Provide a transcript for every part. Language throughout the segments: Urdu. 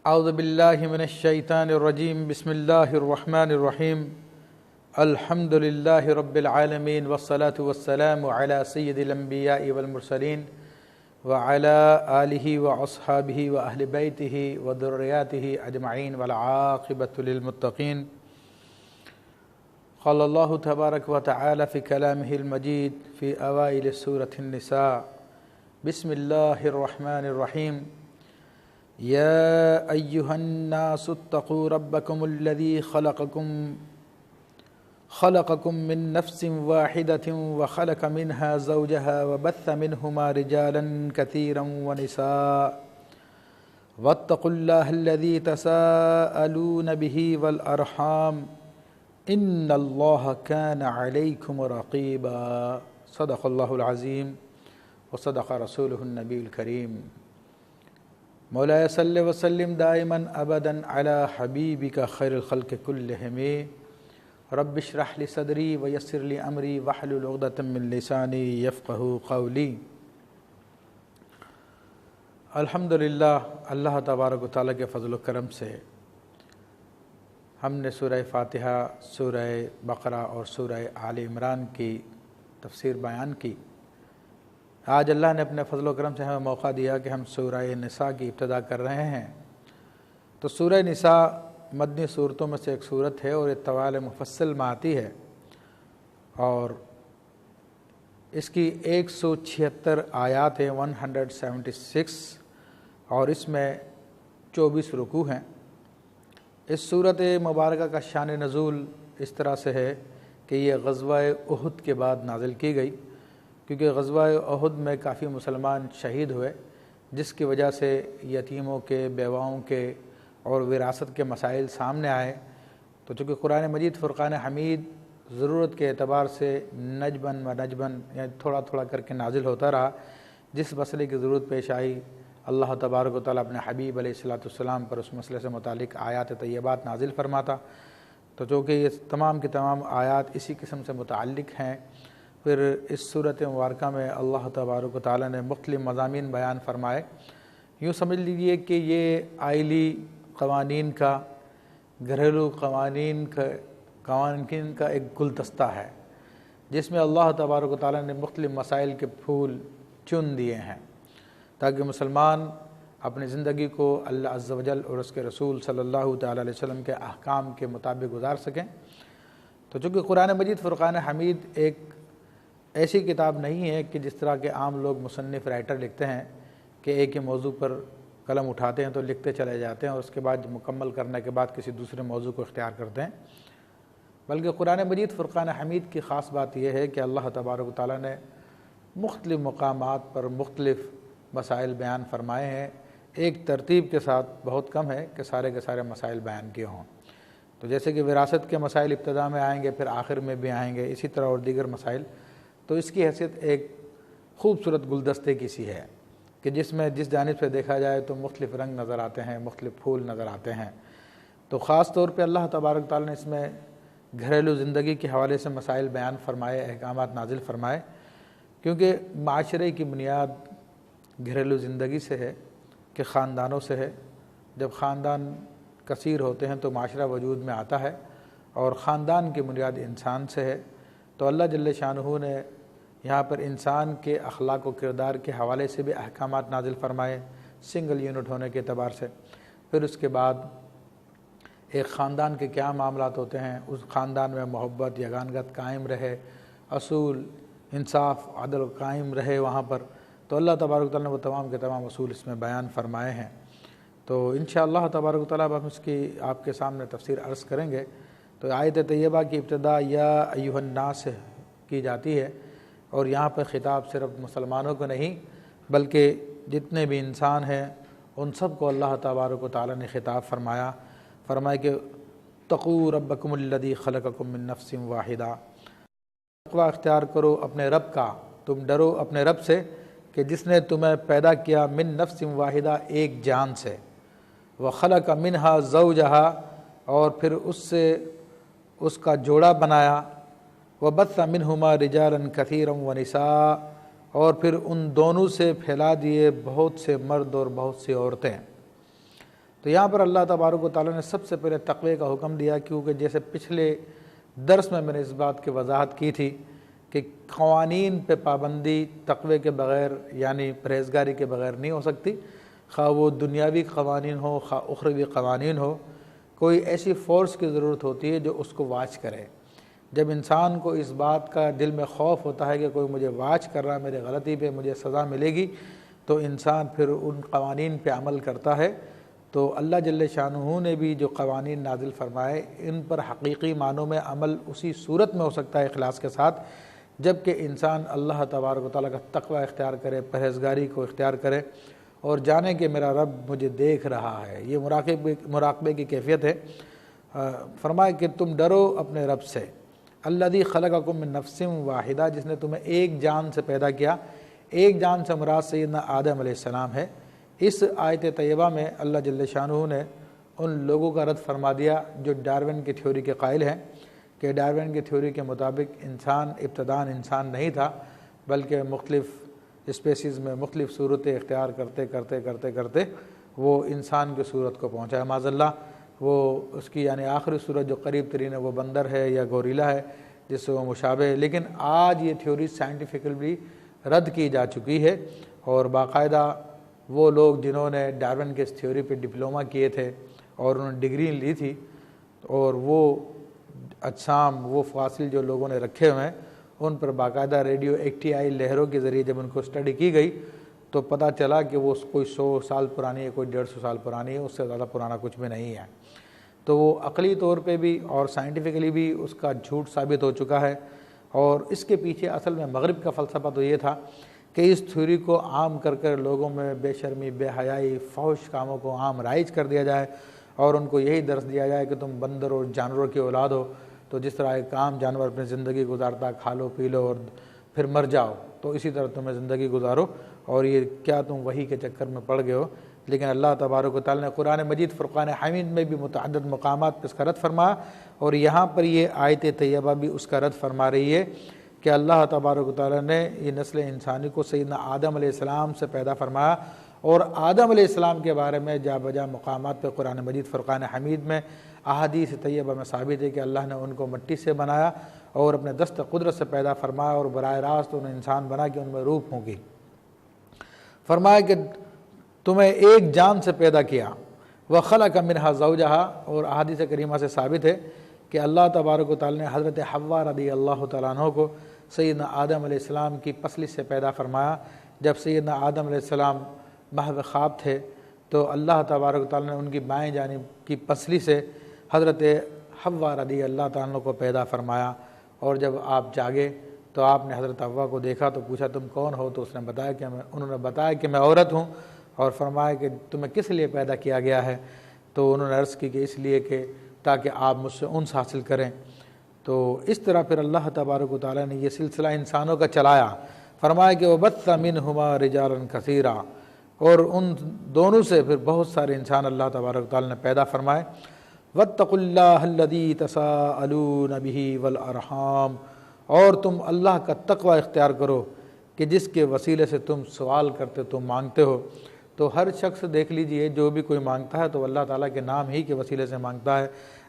اعوذ باللہ من الشیطان الرجیم بسم اللہ الرحمن الرحیم الحمد للہ رب العالمین والصلاة والسلام علی سید الانبیاء والمرسلین وعلی آلہ واصحابہ واہل بیتہ وذریاتہ اجمعین والعاقبۃ للمتقین. قال اللہ تبارک و تعالی فی کلامہ المجید فی اوائل سورۃ النساء. بسم اللہ الرحمن الرحیم. يا أيها الناس اتقوا ربكم الذي خلقكم من نفس واحدة وخلق منها زوجها وبث منهما رجالا كثيرا ونساء واتقوا الله الذي تساءلون به والأرحام إن الله كان عليكم رقيبا. صدق الله العظيم وصدق رسوله النبي الكريم. مولاي صل وسلم دائما ابدا على حبيبك خير الخلق كلهم. رب اشرح لي صدري ويسر لي امري واحلل عقدة من لساني يفقهوا قولي. الحمدللہ اللہ تبارک و تعالیٰ کے فضل و کرم سے ہم نے سورہ فاتحہ، سورہ بقرہ اور سورہ آل عمران کی تفسیر بیان کی. آج اللہ نے اپنے فضل و کرم سے ہمیں موقع دیا کہ ہم سورہ نساء کی ابتدا کر رہے ہیں. تو سورہ نساء مدنی صورتوں میں سے ایک صورت ہے اور یہ طوال مفصل میں آتی ہے اور اس کی 176 آیات ہیں، 176، اور اس میں 24 رکوع ہیں. اس صورت مبارکہ کا شان نزول اس طرح سے ہے کہ یہ غزوہ احد کے بعد نازل کی گئی، کیونکہ غزوہ احد میں کافی مسلمان شہید ہوئے، جس کی وجہ سے یتیموں کے، بیواؤں کے اور وراثت کے مسائل سامنے آئے. تو چونکہ قرآن مجید فرقان حمید ضرورت کے اعتبار سے نجباً و نجباً یعنی تھوڑا تھوڑا کر کے نازل ہوتا رہا، جس مسئلے کی ضرورت پیش آئی اللہ تبارک و تعالیٰ اپنے حبیب علیہ السلام پر اس مسئلے سے متعلق آیات طیبات نازل فرماتا. تو چونکہ یہ تمام کی تمام آیات اسی قسم سے متعلق ہیں، پھر اس صورت مبارکہ میں اللہ تبارک و تعالیٰ نے مختلف مضامین بیان فرمائے. یوں سمجھ لیجئے کہ یہ آئلی قوانین کا، گھریلو قوانین کا ایک گلدستہ ہے، جس میں اللہ تبارک و تعالیٰ نے مختلف مسائل کے پھول چن دیے ہیں تاکہ مسلمان اپنی زندگی کو اللہ عز و جل اور اس کے رسول صلی اللہ تعالیٰ علیہ وسلم کے احکام کے مطابق گزار سکیں. تو چونکہ قرآن مجید فرقان حمید ایک ایسی کتاب نہیں ہے کہ جس طرح کے عام لوگ مصنف رائٹر لکھتے ہیں کہ ایک ہی موضوع پر قلم اٹھاتے ہیں تو لکھتے چلے جاتے ہیں اور اس کے بعد مکمل کرنے کے بعد کسی دوسرے موضوع کو اختیار کرتے ہیں، بلکہ قرآن مجید فرقان حمید کی خاص بات یہ ہے کہ اللہ تبارک و تعالیٰ نے مختلف مقامات پر مختلف مسائل بیان فرمائے ہیں. ایک ترتیب کے ساتھ بہت کم ہے کہ سارے کے سارے مسائل بیان کیے ہوں. تو جیسے کہ وراثت کے مسائل ابتدا میں آئیں گے، پھر آخر میں بھی آئیں گے، اسی طرح اور دیگر مسائل. تو اس کی حیثیت ایک خوبصورت گلدستے کی سی ہے کہ جس میں جس جانب سے دیکھا جائے تو مختلف رنگ نظر آتے ہیں، مختلف پھول نظر آتے ہیں. تو خاص طور پہ اللہ تبارک تعالیٰ نے اس میں گھریلو زندگی کے حوالے سے مسائل بیان فرمائے، احکامات نازل فرمائے، کیونکہ معاشرے کی بنیاد گھریلو زندگی سے ہے کہ خاندانوں سے ہے. جب خاندان کثیر ہوتے ہیں تو معاشرہ وجود میں آتا ہے، اور خاندان کی بنیاد انسان سے ہے. تو اللہ جل شانہ نے یہاں پر انسان کے اخلاق و کردار کے حوالے سے بھی احکامات نازل فرمائے، سنگل یونٹ ہونے کے اعتبار سے. پھر اس کے بعد ایک خاندان کے کیا معاملات ہوتے ہیں، اس خاندان میں محبت، یگانگت قائم رہے، اصول، انصاف، عدل قائم رہے وہاں پر. تو اللہ تبارک تعالیٰ نے وہ تمام کے تمام اصول اس میں بیان فرمائے ہیں. تو انشاءاللہ تبارک تعالیٰ ہم اس کی آپ کے سامنے تفسیر عرض کریں گے. تو آیت طیبہ کی ابتدا یا ایھا الناس کی جاتی ہے، اور یہاں پر خطاب صرف مسلمانوں کو نہیں بلکہ جتنے بھی انسان ہیں ان سب کو اللہ تبارک و تعالیٰ نے خطاب فرمایا کہ تقوا ربکم الذی خلقکم من نفس واحدہ. تقوی اختیار کرو اپنے رب کا، تم ڈرو اپنے رب سے کہ جس نے تمہیں پیدا کیا من نفس واحدہ، ایک جان سے، وخلق منہا زوجہا، اور پھر اس سے اس کا جوڑا بنایا، وبث منہما رجالا کثیرا ونساء، اور پھر ان دونوں سے پھیلا دیے بہت سے مرد اور بہت سی عورتیں. تو یہاں پر اللہ تبارک و تعالیٰ نے سب سے پہلے تقوی کا حکم دیا، کیونکہ جیسے پچھلے درس میں نے اس بات کی وضاحت کی تھی کہ قوانین پہ پابندی تقوی کے بغیر یعنی پرہیزگاری کے بغیر نہیں ہو سکتی، خواہ وہ دنیاوی قوانین ہو خواہ اخروی قوانین ہو، کوئی ایسی فورس کی ضرورت ہوتی ہے جو اس کو واچ کرے۔ جب انسان کو اس بات کا دل میں خوف ہوتا ہے کہ کوئی مجھے واچ کر رہا ہے، میرے غلطی پہ مجھے سزا ملے گی، تو انسان پھر ان قوانین پہ عمل کرتا ہے۔ تو اللہ جل شانہ نے بھی جو قوانین نازل فرمائے ان پر حقیقی معنوں میں عمل اسی صورت میں ہو سکتا ہے اخلاص کے ساتھ جب کہ انسان اللہ تبارک و تعالیٰ کا تقوی اختیار کرے، پرہیزگاری کو اختیار کرے اور جانے کہ میرا رب مجھے دیکھ رہا ہے۔ یہ مراقبے کی کیفیت ہے۔ فرمائے کہ تم ڈرو اپنے رب سے، الذی خلقکم من نفس واحدہ، جس نے تمہیں ایک جان سے پیدا کیا۔ ایک جان سے مراد سیدنا آدم علیہ السلام ہے۔ اس آیت طیبہ میں اللہ جل شانہ نے ان لوگوں کا رد فرما دیا جو ڈارون کی تھیوری کے قائل ہیں کہ ڈارون کی تھیوری کے مطابق انسان ابتداً انسان نہیں تھا، بلکہ مختلف اسپیسیز میں مختلف صورتیں اختیار کرتے کرتے کرتے کرتے وہ انسان کی صورت کو پہنچا ہے۔ معاذ اللہ، وہ اس کی یعنی آخری صورت جو قریب ترین ہے وہ بندر ہے یا گوریلا ہے جس سے وہ مشابہ ہے، لیکن آج یہ تھیوری سائنٹیفکلی رد کی جا چکی ہے، اور باقاعدہ وہ لوگ جنہوں نے ڈارون کے اس تھیوری پہ ڈپلومہ کیے تھے اور انہوں نے ڈگری لی تھی، اور وہ اجسام وہ فاصل جو لوگوں نے رکھے ہوئے ہیں ان پر باقاعدہ ریڈیو ایکٹیوائی لہروں کے ذریعے جب ان کو اسٹڈی کی گئی تو پتہ چلا کہ وہ کوئی 100 سال پرانی ہے، کوئی 150 سال پرانی ہے، اس سے زیادہ پرانا کچھ بھی نہیں ہے۔ تو وہ عقلی طور پہ بھی اور سائنٹیفکلی بھی اس کا جھوٹ ثابت ہو چکا ہے، اور اس کے پیچھے اصل میں مغرب کا فلسفہ تو یہ تھا کہ اس تھیوری کو عام کر کر لوگوں میں بے شرمی، بے حیائی، فحش کاموں کو عام رائج کر دیا جائے، اور ان کو یہی درس دیا جائے کہ تم بندر اور جانوروں کی اولاد ہو، تو جس طرح ایک عام جانور اپنی زندگی گزارتا، کھا لو پی لو اور پھر مر جاؤ، تو اسی طرح تمہیں زندگی گزارو، اور یہ کیا تم وحی کے چکر میں پڑ گئے ہو۔ لیکن اللہ تبارک و تعالیٰ نے قرآن مجید فرقان حمید میں بھی متعدد مقامات پر اس کا رد فرمایا، اور یہاں پر یہ آیت طیبہ بھی اس کا رد فرما رہی ہے کہ اللہ تبارک و تعالیٰ نے یہ نسل انسانی کو سیدنا آدم علیہ السلام سے پیدا فرمایا، اور آدم علیہ السلام کے بارے میں جا بجا مقامات پہ قرآن مجید فرقان حمید میں احادیث طیبہ میں ثابت ہے کہ اللہ نے ان کو مٹی سے بنایا اور اپنے دست قدرت سے پیدا فرمایا، اور براہ راست انہیں انسان بنا کہ ان میں روح ہوں گی۔ فرمایا کہ تمہیں ایک جان سے پیدا کیا، وَخَلَقَ مِنْهَا زَوْجَهَا، اور احادیث کریمہ سے ثابت ہے کہ اللہ تبارک و تعالیٰ نے حضرت حوا رضی اللہ تعالیٰ عنہ کو سیدنا آدم علیہ السلام کی پسلی سے پیدا فرمایا۔ جب سیدنا آدم علیہ السلام محو خواب تھے تو اللہ تبارک و تعالیٰ نے ان کی بائیں جانب کی پسلی سے حضرت حوا رضی اللہ تعالیٰ عنہ کو پیدا فرمایا، اور جب آپ جاگے تو آپ نے حضرت حوا کو دیکھا تو پوچھا تم کون ہو، تو انہوں نے بتایا کہ میں عورت ہوں، اور فرمایا کہ تمہیں کس لیے پیدا کیا گیا ہے، تو انہوں نے عرض کی کہ اس لیے کہ تاکہ آپ مجھ سے انس حاصل کریں۔ تو اس طرح پھر اللہ تبارک و تعالیٰ نے یہ سلسلہ انسانوں کا چلایا۔ فرمایا کہ وَبَثَّ مِنْهُمَا رِجَالًا كَثِيرًا، اور ان دونوں سے پھر بہت سارے انسان اللہ تبارک و تعالیٰ نے پیدا فرمائے۔ وَاتَّقُوا اللَّهَ الَّذِي تَسَاءَلُونَ بِهِ وَالْأَرْحَامَ، اور تم اللہ کا تقوی اختیار کرو کہ جس کے وسیلے سے تم سوال کرتے تم مانگتے ہو۔ تو ہر شخص دیکھ لیجئے جو بھی کوئی مانگتا ہے تو اللہ تعالیٰ کے نام ہی کے وسیلے سے مانگتا ہے،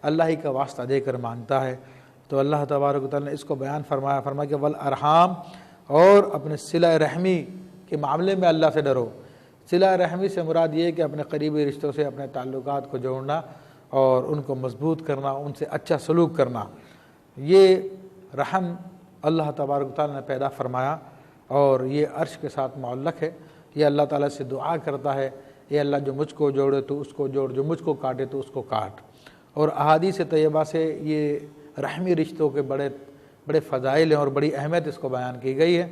اللہ ہی کا واسطہ دے کر مانگتا ہے۔ تو اللہ تبارک و تعالیٰ نے اس کو بیان فرمایا کہ والارحام، اور اپنے صلہ رحمی کے معاملے میں اللہ سے ڈرو۔ صلہ رحمی سے مراد یہ ہے کہ اپنے قریبی رشتوں سے اپنے تعلقات کو جوڑنا اور ان کو مضبوط کرنا، ان سے اچھا سلوک کرنا۔ یہ رحم اللہ تبارک و تعالیٰ نے پیدا فرمایا، اور یہ عرش کے ساتھ معلق ہے۔ یہ اللہ تعالیٰ سے دعا کرتا ہے، یہ اللہ جو مجھ کو جوڑے تو اس کو جوڑ، جو مجھ کو کاٹے تو اس کو کاٹ۔ اور احادیث طیبہ سے یہ رحمی رشتوں کے بڑے بڑے فضائل ہیں اور بڑی اہمیت اس کو بیان کی گئی ہے،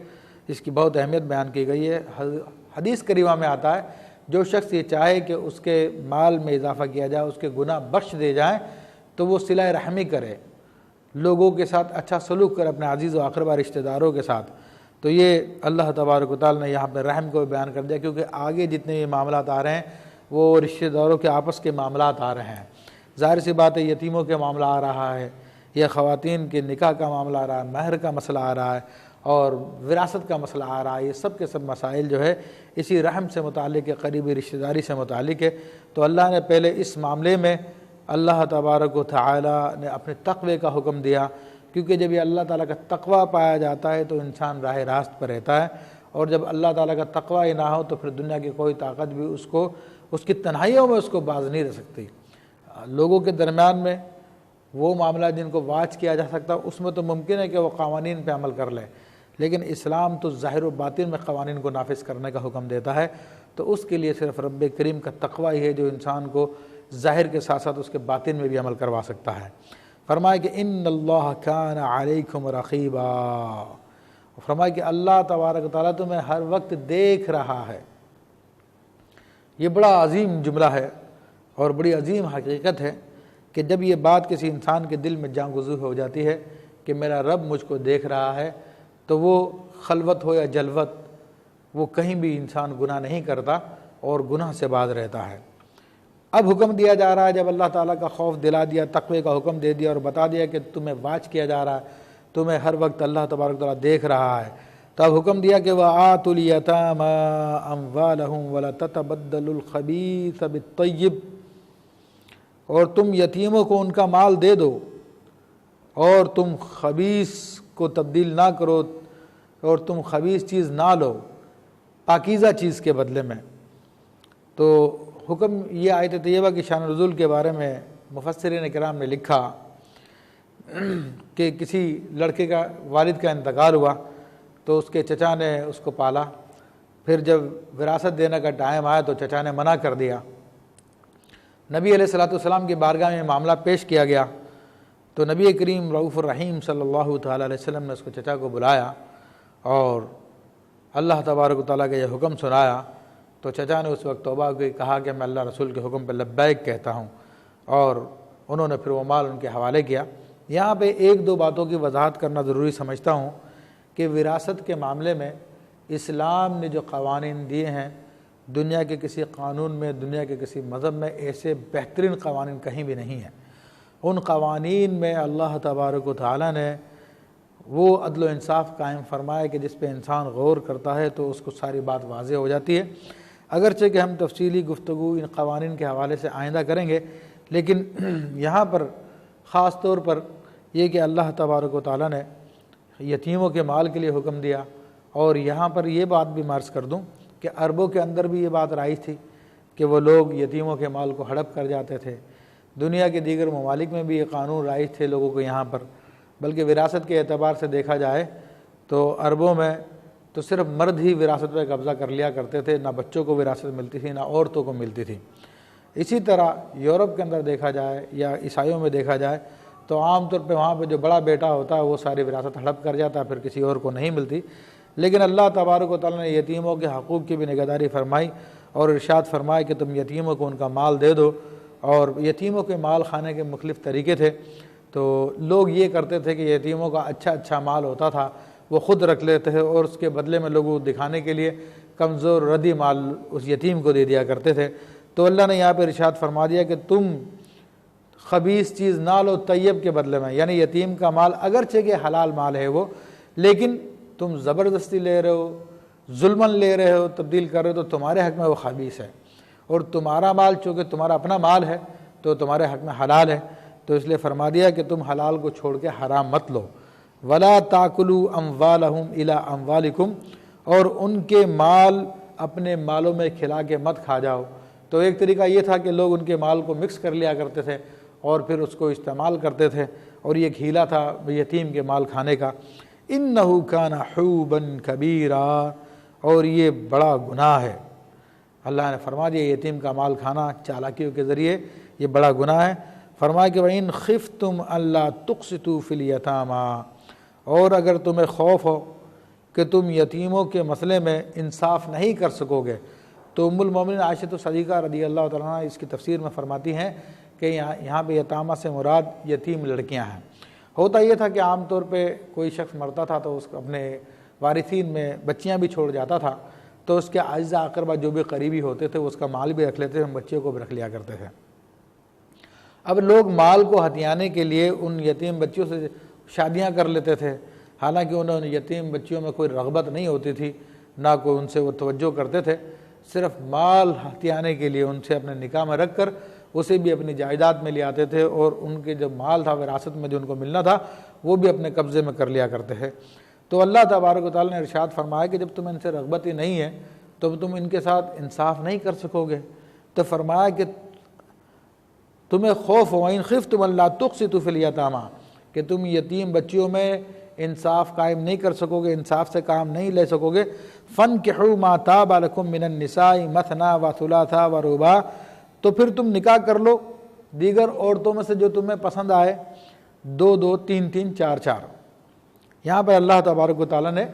اس کی بہت اہمیت بیان کی گئی ہے۔ حدیث کریمہ میں آتا ہے جو شخص یہ چاہے کہ اس کے مال میں اضافہ کیا جائے، اس کے گناہ بخش دے جائیں، تو وہ صلہ رحمی کرے، لوگوں کے ساتھ اچھا سلوک کرے، اپنے عزیز و اقربا رشتہ داروں کے ساتھ۔ تو یہ اللہ تبارک و تعالیٰ نے یہاں پہ رحم کو بیان کر دیا، کیونکہ آگے جتنے یہ معاملات آ رہے ہیں وہ رشتہ داروں کے آپس کے معاملات آ رہے ہیں۔ ظاہر سی بات ہے یتیموں کے معاملہ آ رہا ہے، یا خواتین کے نکاح کا معاملہ آ رہا ہے، مہر کا مسئلہ آ رہا ہے، اور وراثت کا مسئلہ آ رہا ہے، یہ سب کے سب مسائل جو ہے اسی رحم سے متعلق ہے، قریبی رشتہ داری سے متعلق ہے۔ تو اللہ نے پہلے اس معاملے میں اللہ تبارک و تعالی نے اپنے تقوی کا حکم دیا، کیونکہ جب یہ اللہ تعالیٰ کا تقوی پایا جاتا ہے تو انسان راہ راست پر رہتا ہے، اور جب اللہ تعالیٰ کا تقوی ہی نہ ہو تو پھر دنیا کی کوئی طاقت بھی اس کی تنہائیوں میں اس کو باز نہیں رہ سکتی۔ لوگوں کے درمیان میں وہ معاملہ جن کو واچ کیا جا سکتا اس میں تو ممکن ہے کہ وہ قوانین پہ عمل کر لے، لیکن اسلام تو ظاہر و باطن میں قوانین کو نافذ کرنے کا حکم دیتا ہے، تو اس کے لیے صرف رب کریم کا تقوی ہی ہے جو انسان کو ظاہر کے ساتھ ساتھ اس کے باطن میں بھی عمل کروا سکتا ہے۔ فرمایا کہ ان اللہ کان علیکم رقیبا، فرمایا کہ اللہ تبارک و تعالیٰ تمہیں ہر وقت دیکھ رہا ہے۔ یہ بڑا عظیم جملہ ہے اور بڑی عظیم حقیقت ہے کہ جب یہ بات کسی انسان کے دل میں جاگزو ہو جاتی ہے کہ میرا رب مجھ کو دیکھ رہا ہے، تو وہ خلوت ہو یا جلوت، وہ کہیں بھی انسان گناہ نہیں کرتا اور گناہ سے باز رہتا ہے۔ اب حکم دیا جا رہا ہے، جب اللہ تعالیٰ کا خوف دلا دیا، تقوی کا حکم دے دیا اور بتا دیا کہ تمہیں واچ کیا جا رہا ہے، تمہیں ہر وقت اللہ تبارک تعالیٰ دیکھ رہا ہے، تو اب حکم دیا کہ وَآتُوا الْيَتَامَىٰ أَمْوَالَهُمْ وَلَا تَتَبَدَّلُوا الْخَبِيثَ بِالطَّيِّبِ، اور تم یتیموں کو ان کا مال دے دو اور تم خبیث کو تبدیل نہ کرو اور تم خبیث چیز نہ لو پاکیزہ چیز کے بدلے میں۔ تو حکم یہ آیت طیبہ کی شان نزول کے بارے میں مفسرین کرام نے لکھا کہ کسی لڑکے کا والد کا انتقال ہوا تو اس کے چچا نے اس کو پالا، پھر جب وراثت دینے کا ٹائم آیا تو چچا نے منع کر دیا۔ نبی علیہ الصلوۃ والسلام کی بارگاہ میں معاملہ پیش کیا گیا تو نبی کریم رؤوف الرحیم صلی اللہ تعالیٰ علیہ وسلم نے اس کو چچا کو بلایا اور اللہ تبارک و تعالیٰ کا یہ حکم سنایا، تو چچا نے اس وقت توبہ کی، کہا کہ میں اللہ رسول کے حکم پہ لبیک کہتا ہوں، اور انہوں نے پھر وہ مال ان کے حوالے کیا۔ یہاں پہ ایک دو باتوں کی وضاحت کرنا ضروری سمجھتا ہوں کہ وراثت کے معاملے میں اسلام نے جو قوانین دیے ہیں، دنیا کے کسی قانون میں، دنیا کے کسی مذہب میں ایسے بہترین قوانین کہیں بھی نہیں ہیں۔ ان قوانین میں اللہ تبارک و تعالیٰ نے وہ عدل و انصاف قائم فرمایا کہ جس پہ انسان غور کرتا ہے تو اس کو ساری بات واضح ہو جاتی ہے۔ اگرچہ کہ ہم تفصیلی گفتگو ان قوانین کے حوالے سے آئندہ کریں گے، لیکن یہاں پر خاص طور پر یہ کہ اللہ تبارک و تعالیٰ نے یتیموں کے مال کے لیے حکم دیا، اور یہاں پر یہ بات بھی عرض کر دوں کہ عربوں کے اندر بھی یہ بات رائج تھی کہ وہ لوگ یتیموں کے مال کو ہڑپ کر جاتے تھے۔ دنیا کے دیگر ممالک میں بھی یہ قانون رائج تھے لوگوں کو یہاں پر، بلکہ وراثت کے اعتبار سے دیکھا جائے تو عربوں میں تو صرف مرد ہی وراثت پہ قبضہ کر لیا کرتے تھے، نہ بچوں کو وراثت ملتی تھی نہ عورتوں کو ملتی تھی۔ اسی طرح یورپ کے اندر دیکھا جائے یا عیسائیوں میں دیکھا جائے تو عام طور پہ وہاں پہ جو بڑا بیٹا ہوتا ہے وہ ساری وراثت ہڑپ کر جاتا ہے، پھر کسی اور کو نہیں ملتی۔ لیکن اللہ تبارک و تعالیٰ نے یتیموں کے حقوق کی بھی نگہداری فرمائی اور ارشاد فرمایا کہ تم یتیموں کو ان کا مال دے دو، اور یتیموں کے مال کھانے کے مختلف طریقے تھے۔ تو لوگ یہ کرتے تھے کہ یتیموں کا اچھا مال ہوتا تھا وہ خود رکھ لیتے تھے، اور اس کے بدلے میں لوگوں دکھانے کے لیے کمزور ردی مال اس یتیم کو دے دیا کرتے تھے۔ تو اللہ نے یہاں پہ ارشاد فرما دیا کہ تم خبیث چیز نہ لو طیب کے بدلے میں، یعنی یتیم کا مال اگرچہ کہ حلال مال ہے وہ، لیکن تم زبردستی لے رہے ہو، ظلماً لے رہے ہو، تبدیل کر رہے ہو، تو تمہارے حق میں وہ خبیث ہے، اور تمہارا مال چونکہ تمہارا اپنا مال ہے تو تمہارے حق میں حلال ہے۔ تو اس لیے فرما دیا کہ تم حلال کو چھوڑ کے حرام مت لو۔ وَلَا تَأْكُلُوا أَمْوَالَهُمْ إِلَىٰ أَمْوَالِكُمْ، اور ان کے مال اپنے مالوں میں کھلا کے مت کھا جاؤ۔ تو ایک طریقہ یہ تھا کہ لوگ ان کے مال کو مکس کر لیا کرتے تھے اور پھر اس کو استعمال کرتے تھے، اور یہ ہیلا تھا یتیم کے مال کھانے کا۔ إِنَّهُ كَانَ حُوبًا كَبِيرًا، اور یہ بڑا گناہ ہے۔ اللہ نے فرما دیا یتیم کا مال کھانا چالاکیوں کے ذریعے یہ بڑا گناہ ہے۔ فرمایا کہ وَإِنْ خِفْتُمْ أَلَّا تُقْسِطُوا فِي الْيَتَامَىٰ، اور اگر تمہیں خوف ہو کہ تم یتیموں کے مسئلے میں انصاف نہیں کر سکو گے، تو ام المومنین عائشہ صدیقہ رضی اللہ تعالیٰ عنہ اس کی تفسیر میں فرماتی ہیں کہ یہاں پہ یتامہ سے مراد یتیم لڑکیاں ہیں۔ ہوتا یہ تھا کہ عام طور پہ کوئی شخص مرتا تھا تو اس کو اپنے وارثین میں بچیاں بھی چھوڑ جاتا تھا، تو اس کے اعزاء اقربا جو بھی قریبی ہوتے تھے اس کا مال بھی رکھ لیتے تھے، بچیوں کو بھی رکھ لیا کرتے تھے۔ اب لوگ مال کو ہتھیانے کے لیے ان یتیم بچیوں سے شادیاں کر لیتے تھے، حالانکہ انہوں نے یتیم بچیوں میں کوئی رغبت نہیں ہوتی تھی، نہ کوئی ان سے وہ توجہ کرتے تھے، صرف مال ہتھیانے کے لیے ان سے اپنے نکاح میں رکھ کر اسے بھی اپنی جائیداد میں لے آتے تھے، اور ان کے جو مال تھا وراثت میں جو ان کو ملنا تھا وہ بھی اپنے قبضے میں کر لیا کرتے تھے۔ تو اللہ تبارک و تعالیٰ نے ارشاد فرمایا کہ جب تمہیں ان سے رغبت ہی نہیں ہے تو تم ان کے ساتھ انصاف نہیں کر سکو گے۔ تو فرمایا کہ تمہیں خوف ہو وَإِنْ خِفْتُمْ أَلَّا تُقْسِطُوا فِي الْيَتَامَىٰ، کہ تم یتیم بچیوں میں انصاف قائم نہیں کر سکو گے، انصاف سے کام نہیں لے سکو گے، فَانْكِحُوا مَا طَابَ لَكُم مِّنَ النِّسَاءِ مَثْنَىٰ وَثُلَاثَ وَرُبَاعَ، تو پھر تم نکاح کر لو دیگر عورتوں میں سے جو تمہیں پسند آئے، 2 3 3 4 4۔ یہاں پر اللہ تبارک و تعالیٰ نے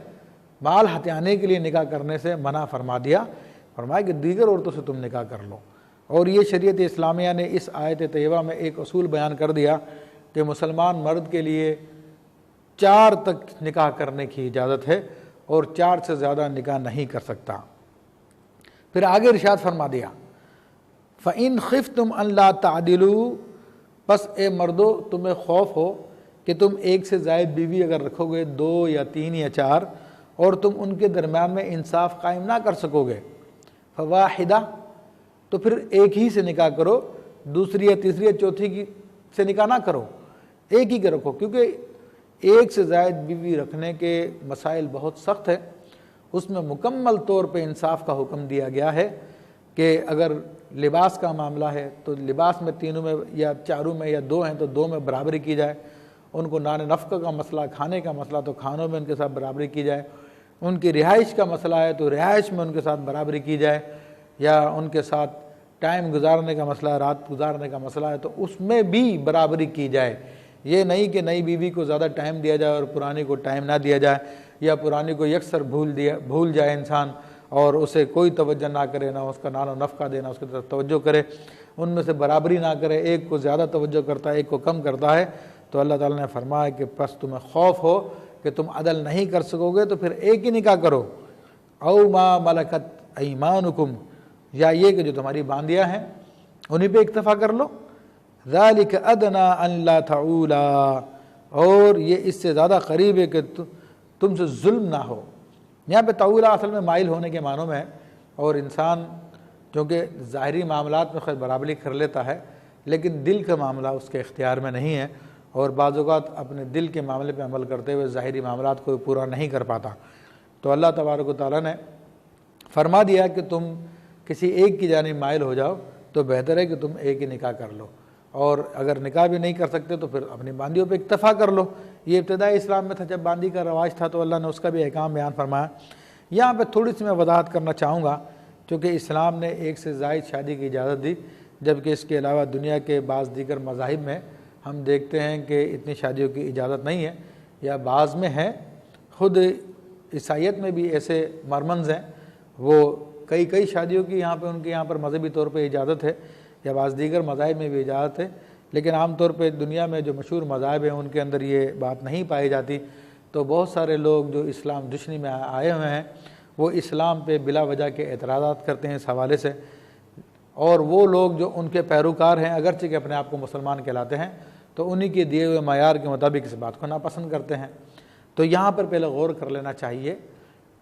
مال ہتھیانے کے لیے نکاح کرنے سے منع فرما دیا، فرمایا کہ دیگر عورتوں سے تم نکاح کر لو۔ اور یہ شریعت اسلامیہ نے اس آیت طیبہ میں ایک اصول بیان کر دیا کہ مسلمان مرد کے لیے 4 تک نکاح کرنے کی اجازت ہے، اور 4 سے زیادہ نکاح نہیں کر سکتا۔ پھر آگے ارشاد فرما دیا فَإِنْ خِفْتُمْ أَنْ لَا تَعْدِلُوا، پس اے مردو تمہیں خوف ہو کہ تم ایک سے زائد بیوی اگر رکھو گے، 2 یا 3 یا 4، اور تم ان کے درمیان میں انصاف قائم نہ کر سکو گے، فواحدہ، تو پھر ایک ہی سے نکاح کرو، دوسری یا تیسری یا چوتھی کی سے نکاح نہ کرو، ایک ہی کے رکھو، کیونکہ ایک سے زائد بیوی رکھنے کے مسائل بہت سخت ہے۔ اس میں مکمل طور پہ انصاف کا حکم دیا گیا ہے کہ اگر لباس کا معاملہ ہے تو لباس میں 3 میں یا 4 میں، یا 2 ہیں تو 2 میں برابری کی جائے، ان کو نان نفقہ کا مسئلہ، کھانے کا مسئلہ تو کھانوں میں ان کے ساتھ برابری کی جائے، ان کی رہائش کا مسئلہ ہے تو رہائش میں ان کے ساتھ برابری کی جائے، یا ان کے ساتھ ٹائم گزارنے کا مسئلہ ہے، رات گزارنے کا مسئلہ ہے تو اس میں بھی برابری کی جائے۔ یہ نہیں کہ نئی بیوی کو زیادہ ٹائم دیا جائے اور پرانی کو ٹائم نہ دیا جائے، یا پرانی کو یکسر بھول جائے انسان اور اسے کوئی توجہ نہ کرے، نہ اس کا نان و نفقہ دینا اس کی طرف توجہ کرے، ان میں سے برابری نہ کرے، ایک کو زیادہ توجہ کرتا ہے ایک کو کم کرتا ہے۔ تو اللہ تعالیٰ نے فرمایا کہ پس تمہیں خوف ہو کہ تم عدل نہیں کر سکو گے تو پھر ایک ہی نکاح کرو، او ما ملکت ایمانکم، یا یہ کہ جو تمہاری باندیاں ہیں انہی پہ اکتفا کر لو، ذالک ادنی ان لا تعولا، اور یہ اس سے زیادہ قریب ہے کہ تم سے ظلم نہ ہو۔ یہاں پہ تعولا اصل میں مائل ہونے کے معنوں میں ہے، اور انسان چونکہ ظاہری معاملات میں خیر برابری کر لیتا ہے لیکن دل کا معاملہ اس کے اختیار میں نہیں ہے، اور بعض اوقات اپنے دل کے معاملے پہ عمل کرتے ہوئے ظاہری معاملات کو پورا نہیں کر پاتا۔ تو اللہ تبارک و تعالیٰ نے فرما دیا کہ تم کسی ایک کی جانب مائل ہو جاؤ تو بہتر ہے کہ تم ایک ہی نکاح کر لو، اور اگر نکاح بھی نہیں کر سکتے تو پھر اپنی باندیوں پہ اکتفا کر لو۔ یہ ابتدائی اسلام میں تھا، جب باندی کا رواج تھا تو اللہ نے اس کا بھی احکام بیان فرمایا۔ یہاں پہ تھوڑی سی میں وضاحت کرنا چاہوں گا، چونکہ اسلام نے ایک سے زائد شادی کی اجازت دی، جبکہ اس کے علاوہ دنیا کے بعض دیگر مذاہب میں ہم دیکھتے ہیں کہ اتنی شادیوں کی اجازت نہیں ہے، یا بعض میں ہے۔ خود عیسائیت میں بھی ایسے مرمنز ہیں، وہ کئی شادیوں کی یہاں پہ ان کے یہاں پر مذہبی طور پہ اجازت ہے، یا بعض دیگر مذاہب میں بھی اجازت ہے، لیکن عام طور پہ دنیا میں جو مشہور مذاہب ہیں ان کے اندر یہ بات نہیں پائی جاتی۔ تو بہت سارے لوگ جو اسلام دشمنی میں آئے ہوئے ہیں وہ اسلام پہ بلا وجہ کے اعتراضات کرتے ہیں اس حوالے سے، اور وہ لوگ جو ان کے پیروکار ہیں اگرچہ کہ اپنے آپ کو مسلمان کہلاتے ہیں تو انہی کے دیے ہوئے معیار کے مطابق اس بات کو ناپسند کرتے ہیں۔ تو یہاں پر پہلے غور کر لینا چاہیے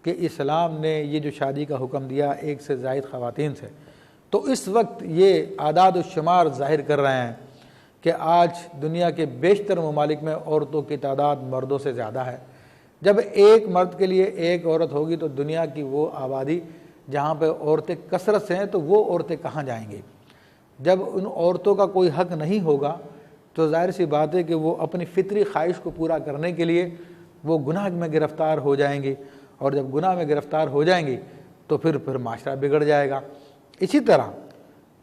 کہ اسلام نے یہ جو شادی کا حکم دیا ایک سے زائد خواتین سے، تو اس وقت یہ اعداد و شمار ظاہر کر رہے ہیں کہ آج دنیا کے بیشتر ممالک میں عورتوں کی تعداد مردوں سے زیادہ ہے۔ جب ایک مرد کے لیے ایک عورت ہوگی تو دنیا کی وہ آبادی جہاں پہ عورتیں کثرت سے ہیں تو وہ عورتیں کہاں جائیں گی؟ جب ان عورتوں کا کوئی حق نہیں ہوگا تو ظاہر سی بات ہے کہ وہ اپنی فطری خواہش کو پورا کرنے کے لیے وہ گناہ میں گرفتار ہو جائیں گی، اور جب گناہ میں گرفتار ہو جائیں گی تو پھر معاشرہ بگڑ جائے گا۔ اسی طرح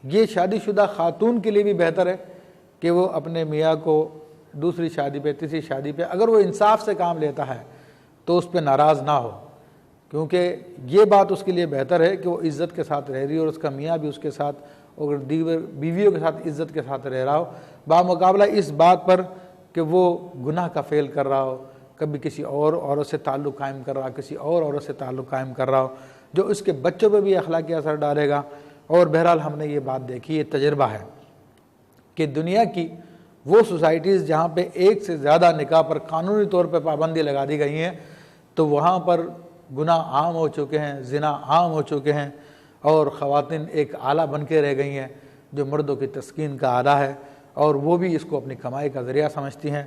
یہ شادی شدہ خاتون کے لیے بھی بہتر ہے کہ وہ اپنے میاں کو دوسری شادی پہ تیسری شادی پہ اگر وہ انصاف سے کام لیتا ہے تو اس پہ ناراض نہ ہو، کیونکہ یہ بات اس کے لیے بہتر ہے کہ وہ عزت کے ساتھ رہ رہی ہے اور اس کا میاں بھی اس کے ساتھ اور دیگر بیویوں کے ساتھ عزت کے ساتھ رہ رہا ہو، بامقابلہ اس بات پر کہ وہ گناہ کا فعل کر رہا ہو، کبھی کسی اور عورت سے تعلق قائم کر رہا، کسی اور عورت سے تعلق قائم کر رہا ہو، جو اس کے بچوں پہ بھی اخلاقی اثر ڈالے گا۔ اور بہرحال ہم نے یہ بات دیکھی، یہ تجربہ ہے کہ دنیا کی وہ سوسائٹیز جہاں پہ ایک سے زیادہ نکاح پر قانونی طور پہ پابندی لگا دی گئی ہیں تو وہاں پر گناہ عام ہو چکے ہیں، زنا عام ہو چکے ہیں، اور خواتین ایک آلہ بن کے رہ گئی ہیں جو مردوں کی تسکین کا آلہ ہے، اور وہ بھی اس کو اپنی کمائی کا ذریعہ سمجھتی ہیں۔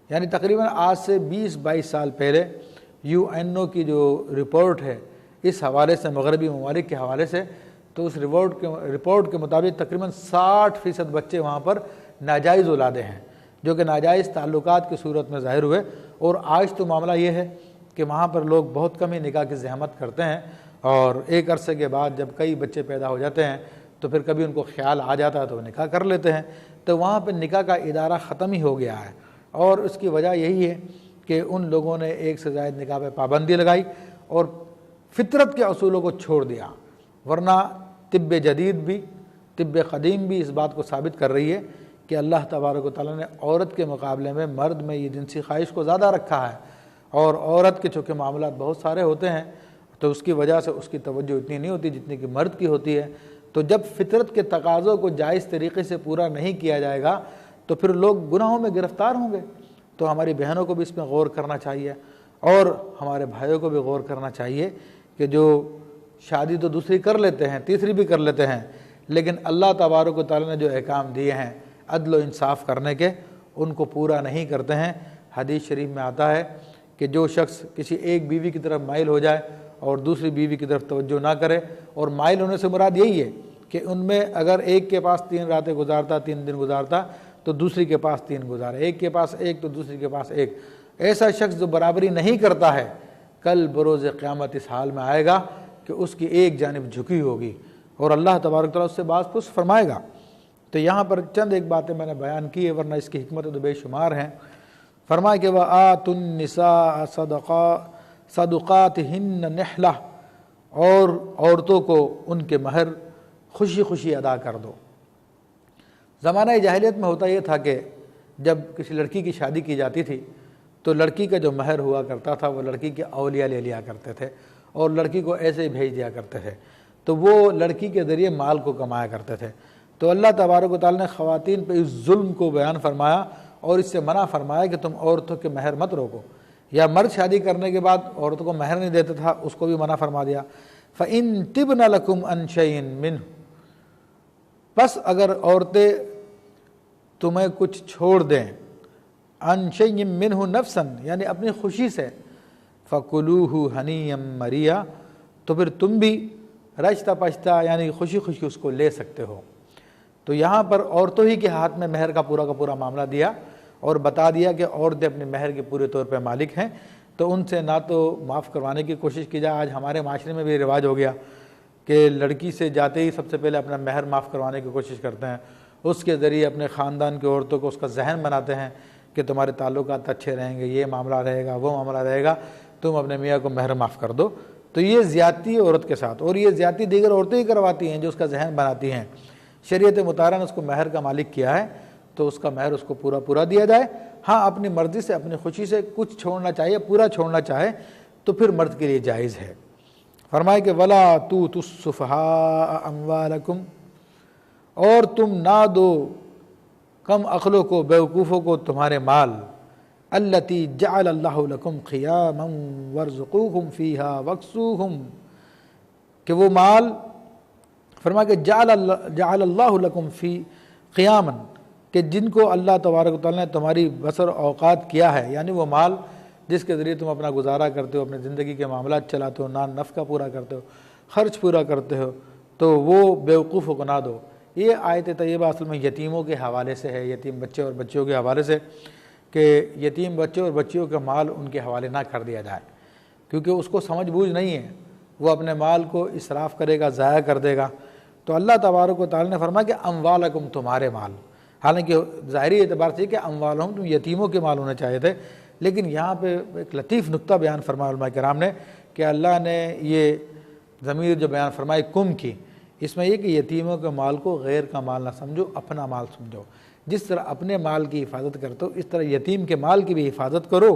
یعنی تقریباً آج سے 20-22 سال پہلے UNO کی جو رپورٹ ہے اس حوالے سے، مغربی ممالک کے حوالے سے، تو اس رپورٹ کے مطابق تقریباً 60% بچے وہاں پر ناجائز اولادیں ہیں، جو کہ ناجائز تعلقات کی صورت میں ظاہر ہوئے۔ اور آج تو معاملہ یہ ہے کہ وہاں پر لوگ بہت کم ہی نکاح کی زحمت کرتے ہیں، اور ایک عرصے کے بعد جب کئی بچے پیدا ہو جاتے ہیں تو پھر کبھی ان کو خیال آ جاتا ہے تو وہ نکاح کر لیتے ہیں۔ تو وہاں پہ نکاح کا ادارہ ختم ہی ہو گیا ہے، اور اس کی وجہ یہی ہے کہ ان لوگوں نے ایک سے زائد نکاح پہ پابندی لگائی اور فطرت کے اصولوں کو چھوڑ دیا۔ ورنہ طب جدید بھی، طب قدیم بھی اس بات کو ثابت کر رہی ہے کہ اللہ تبارک و تعالیٰ نے عورت کے مقابلے میں مرد میں یہ جنسی خواہش کو زیادہ رکھا ہے، اور عورت کے چونکہ معاملات بہت سارے ہوتے ہیں تو اس کی وجہ سے اس کی توجہ اتنی نہیں ہوتی جتنی کہ مرد کی ہوتی ہے۔ تو جب فطرت کے تقاضوں کو جائز طریقے سے پورا نہیں کیا جائے گا تو پھر لوگ گناہوں میں گرفتار ہوں گے۔ تو ہماری بہنوں کو بھی اس میں غور کرنا چاہیے، اور ہمارے بھائیوں کو بھی غور کرنا چاہیے کہ جو شادی تو دوسری کر لیتے ہیں، تیسری بھی کر لیتے ہیں، لیکن اللہ تبارک و تعالیٰ نے جو احکام دیے ہیں عدل و انصاف کرنے کے، ان کو پورا نہیں کرتے ہیں۔ حدیث شریف میں آتا ہے کہ جو شخص کسی ایک بیوی کی طرف مائل ہو جائے اور دوسری بیوی کی طرف توجہ نہ کرے، اور مائل ہونے سے مراد یہی ہے کہ ان میں اگر ایک کے پاس 3 راتیں گزارتا، 3 دن گزارتا، تو دوسری کے پاس 3 گزارے، ایک کے پاس ایک تو دوسری کے پاس ایک، ایسا شخص جو برابری نہیں کرتا ہے کل بروز قیامت اس حال میں آئے گا کہ اس کی ایک جانب جھکی ہوگی، اور اللہ تبارک تعالیٰ اس سے باز پرس فرمائے گا۔ تو یہاں پر چند ایک باتیں میں نے بیان کی ہے، ورنہ اس کی حکمتیں تو بے شمار ہیں۔ فرمایا کہ وَآتُوا النِّسَاءَ صَدُقَاتِهِنَّ نِحْلَةً، اور عورتوں کو ان کے مہر خوشی خوشی ادا کر دو۔ زمانہ جاہلیت میں ہوتا یہ تھا کہ جب کسی لڑکی کی شادی کی جاتی تھی تو لڑکی کا جو مہر ہوا کرتا تھا وہ لڑکی کے اولیاء لے لیا کرتے تھے، اور لڑکی کو ایسے ہی بھیج دیا کرتے تھے، تو وہ لڑکی کے ذریعے مال کو کمایا کرتے تھے۔ تو اللہ تبارک و تعالیٰ نے خواتین پہ اس ظلم کو بیان فرمایا اور اس سے منع فرمایا کہ تم عورتوں کے مہر مت روکو، یا مرد شادی کرنے کے بعد عورتوں کو مہر نہیں دیتا تھا اس کو بھی منع فرما دیا۔ فَإِن تِبْنَ لَكُمْ عَن شَيْءٍ مِّنْهُ، بس اگر عورتیں تمہیں کچھ چھوڑ دیں، عَن شَيْءٍ مِّنْهُ نَفْسًا، یعنی اپنی خوشی سے، فَكُلُوهُ هَنِيًّا مَرِيًّا، تو پھر تم بھی رچتا پچتا یعنی خوشی خوشی اس کو لے سکتے ہو۔ تو یہاں پر عورتوں ہی کے ہاتھ میں مہر کا پورا معاملہ دیا، اور بتا دیا کہ عورتیں اپنے مہر کے پورے طور پہ مالک ہیں، تو ان سے نہ تو معاف کروانے کی کوشش کی جائے۔ آج ہمارے معاشرے میں بھی رواج ہو گیا کہ لڑکی سے جاتے ہی سب سے پہلے اپنا مہر معاف کروانے کی کوشش کرتے ہیں، اس کے ذریعے اپنے خاندان کی عورتوں کو اس کا ذہن بناتے ہیں کہ تمہارے تعلقات اچھے رہیں گے، یہ معاملہ رہے گا، وہ معاملہ رہے گا، تم اپنے میاں کو مہر معاف کر دو۔ تو یہ زیادتی عورت کے ساتھ، اور یہ زیادتی دیگر عورتیں ہی کرواتی ہیں جو اس کا ذہن بناتی ہیں۔ شریعت مطہرہ نے اس کو مہر کا مالک کیا ہے تو اس کا مہر اس کو پورا دیا جائے۔ ہاں اپنی مرضی سے، اپنی خوشی سے کچھ چھوڑنا چاہیے، پورا چھوڑنا چاہے تو پھر مرد کے لیے جائز ہے۔ فرمائے کہ وَلَا تُؤْتُوا السُّفَهَاءَ أَمْوَالَكُمْ، اور تم نہ دو کم عقلوں کو، بیوقوفوں کو تمہارے مال، الَّتِي جَعَلَ اللَّهُ لَكُمْ قِيَامًا وَارْزُقُوهُمْ فِيهَا وَاكْسُوهُمْ، کہ وہ مال فرمایا کہ جعل اللہ لکم فی قیامًا، کہ جن کو اللہ تبارک و تعالیٰ نے تمہاری بسر اوقات کیا ہے، یعنی وہ مال جس کے ذریعے تم اپنا گزارا کرتے ہو، اپنے زندگی کے معاملات چلاتے ہو، نان نفقہ پورا کرتے ہو، خرچ پورا کرتے ہو، تو وہ بیوقوفوں کو نہ دو۔ یہ آیت طیبہ اصل میں یتیموں کے حوالے سے ہے، یتیم بچے اور بچیوں کے حوالے سے، کہ یتیم بچے اور بچیوں کا مال ان کے حوالے نہ کر دیا جائے، کیونکہ اس کو سمجھ بوجھ نہیں ہے، وہ اپنے مال کو اسراف کرے گا، ضائع کر دے گا۔ تو اللہ تبارک و تعالیٰ نے فرمایا کہ اموالکم، تمہارے مال، حالانکہ ظاہری اعتبار سے کہ اموالہم تم یتیموں کے مال ہونے چاہیے تھے، لیکن یہاں پہ ایک لطیف نقطہ بیان فرمایا علماء کرام نے کہ اللہ نے یہ ضمیر جو بیان فرمائی کم کی، اس میں یہ کہ یتیموں کے مال کو غیر کا مال نہ سمجھو، اپنا مال سمجھو۔ جس طرح اپنے مال کی حفاظت کرتے ہو اس طرح یتیم کے مال کی بھی حفاظت کرو۔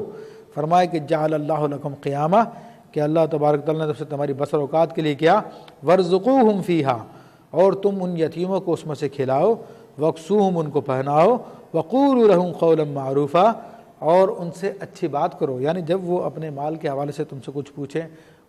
فرمایا کہ جعل اللہ لکم قیامہ، کہ اللہ تبارک تعالیٰ نے تمہاری بسر اوقات کے لیے کیا، وارزقوہم فیہا، اور تم ان یتیموں کو اس میں سے کھلاؤ، وقسوہم ان کو پہناؤ، وقولوا لہم قولا معروفا اور ان سے اچھی بات کرو، یعنی جب وہ اپنے مال کے حوالے سے تم سے کچھ پوچھیں،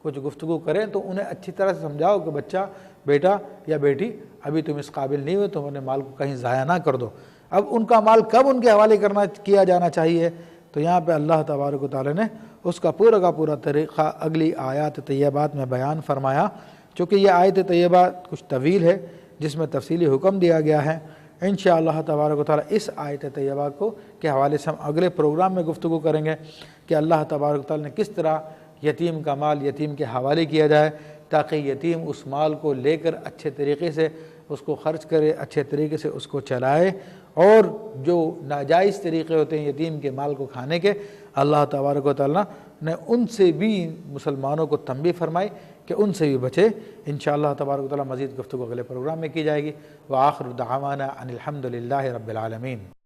کچھ گفتگو کریں تو انہیں اچھی طرح سے سمجھاؤ کہ بچہ، بیٹا یا بیٹی ابھی تم اس قابل نہیں ہوئے، تم اپنے مال کو کہیں ضائع نہ کر دو۔ اب ان کا مال کب ان کے حوالے کیا جانا چاہیے، تو یہاں پہ اللہ تبارک و تعالی نے اس کا پورا طریقہ اگلی آیات طیبات میں بیان فرمایا۔ چونکہ یہ آیت طیبہ کچھ طویل ہے جس میں تفصیلی حکم دیا گیا ہے، انشاءاللہ تبارک و تعالی اس آیت طیبہ کے حوالے سے ہم اگلے پروگرام میں گفتگو کریں گے کہ اللہ تبارک و تعالی نے کس طرح یتیم کا مال یتیم کے حوالے کیا جائے تاکہ یتیم اس مال کو لے کر اچھے طریقے سے اس کو خرچ کرے، اچھے طریقے سے اس کو چلائے، اور جو ناجائز طریقے ہوتے ہیں یتیم کے مال کو کھانے کے، اللہ تبارک و تعالیٰ نے ان سے بھی مسلمانوں کو تنبیہ فرمائی کہ ان سے بھی بچے۔ انشاءاللہ تبارک و تعالیٰ مزید گفتگو اگلے پروگرام میں کی جائے گی۔ وآخر دعوانا ان الحمد للہ رب العالمین۔